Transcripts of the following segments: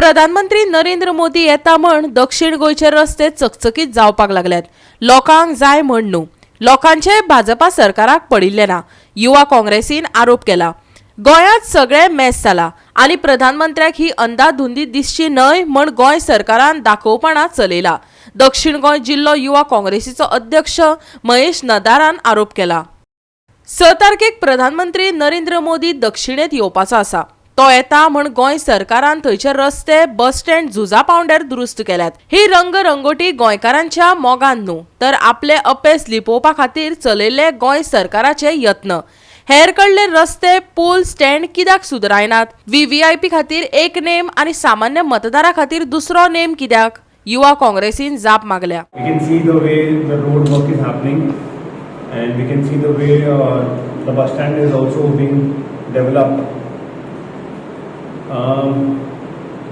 प्रधानमंत्री नरेंद्र मोदी येता म्हण दक्षिण गोंयचे रस्ते चकचकीत जावपाक लागल्यात। लोकांक जाय म्हण न्हू, लोकांचे भाजपा सरकाराक पडिल्ले ना, युवा काँग्रेसीन आरोप केला। गोंयांत सगळे मेस जाला आनी प्रधानमंत्र्याक ही अंधाधुंदी दिसची न्हय म्हण गोंय सरकारान दाखोवपणां चलयला। दक्षिण गोंय जिल्लो युवा काँग्रेसीचो अध्यक्ष महेश नदारान आरोप केला। 6 तारखेक प्रधानमंत्री नरेंद्र मोदी दक्षिणेत येवपाचो आसा। तो येता म्हण गोंय सरकारान थंयचे रस्ते, बस स्टँड झुजा पावंड्यार दुरुस्त केल्यात। ही रंगरंगोटी गोंयकारांच्या मोगान न्हू, तर आपले अपेस लिपोवपा खातीर चलयल्ले गोंय सरकाराचे यत्न। हेर कडले रस्ते, पूल, स्टँड कित्याक सुदरायनात? व्हीव्हीआयपी खातीर एक नेम आनी सामान्य मतदारा खातीर दुसरो नेम कित्याक? युवा काँग्रेसीन जाप मागल्या। We can see the way the road work is happening, and we can see the way the bus stand is also being developed.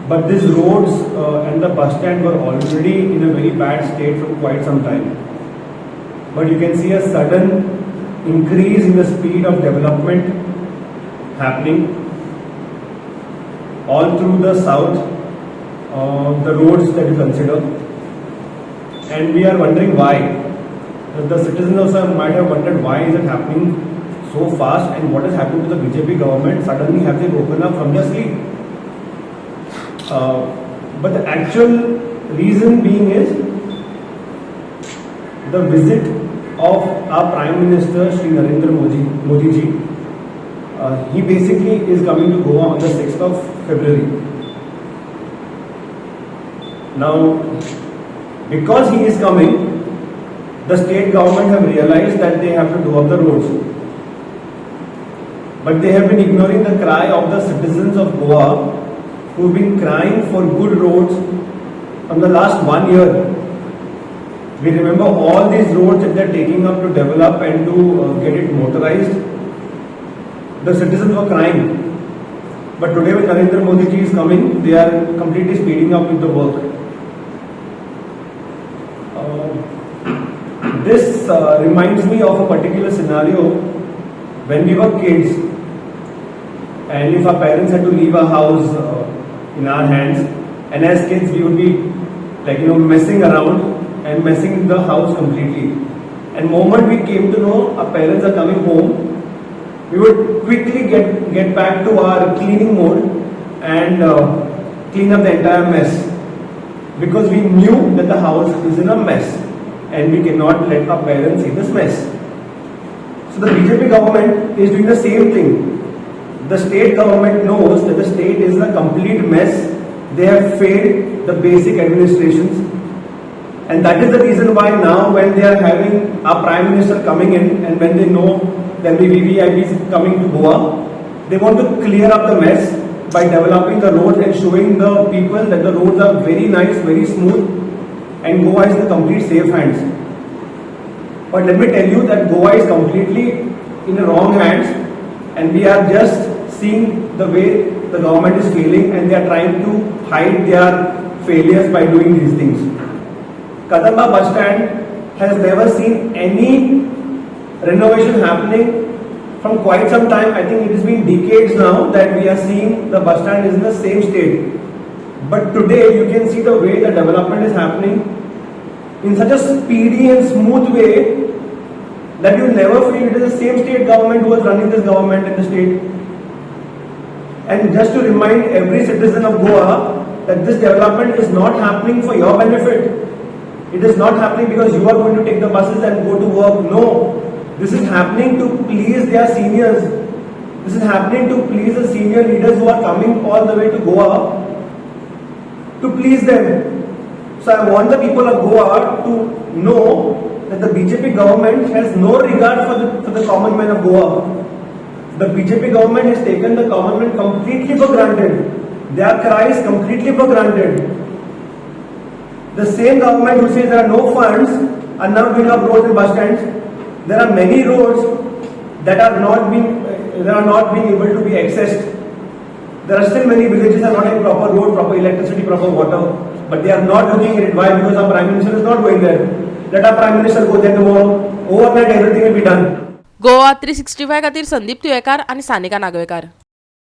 But these roads and the bus stand were already in a very bad state for quite some time. But you can see a sudden increase in the speed of development happening all through the south, the roads that you consider. And we are wondering why. The citizens also might have wondered why is it happening so fast and what has happened to the BJP government. Suddenly have they woken up from their sleep? But the actual reason being is the visit of our Prime Minister Shri Narendra Modi ji. He basically is coming to Goa on the 6th of February. Now, because he is coming, the state government have realized that they have to do up the roads. But they have been ignoring the cry of the citizens of Goa, who have been crying for good roads from the last 1 year. We remember all these roads that they are taking up to develop and to get it motorized. The citizens were crying. But today when Narendra Modi ji is coming, they are completely speeding up with the work. This reminds me of a particular scenario when we were kids, and if our parents had to leave our house in our hands, and as kids we would be like messing around and messing the house completely. And moment we came to know our parents are coming home, we would quickly get back to our cleaning mode and clean up the entire mess, because we knew that the house is in a mess and we cannot let our parents see this mess. So the BJP government is doing the same thing. The state government knows that the state is in a complete mess. They have failed the basic administrations, and that is the reason why now when they are having our Prime Minister coming in, and when they know that the VVIP is coming to Goa, they want to clear up the mess by developing the roads and showing the people that the roads are very nice, very smooth, and Goa is in complete safe hands. But let me tell you that Goa is completely in the wrong hands, and we are just seeing the way the government is failing, and they are trying to hide their failures by doing these things. Kadamba bus stand has never seen any renovation happening from quite some time. I think it has been decades now that we are seeing the bus stand is in the same state. But today you can see the way the development is happening in such a speedy and smooth way that you never feel it is the same state government who was running this government in the state. And just to remind every citizen of Goa that this development is not happening for your benefit. It is not happening because you are going to take the buses and go to work. No, this is happening to please their seniors. This is happening to please the senior leaders who are coming all the way to Goa to please them. So I want the people of Goa to know that the BJP government has no regard for the common man of Goa. The BJP government has taken the common man completely for granted. Their cries completely for granted. The same government who says there are no funds are now doing up roads and bus stands. There are many roads that are not being able to be accessed. There are still many villages that are not having proper road, proper electricity, proper water, but they are not looking at it. Why? Because our Prime Minister is not going there. Let our Prime Minister go there tomorrow. Overnight everything will be done. Goa 365 खातीर संदीप तुयेकार आनी सानिका नागवेकार।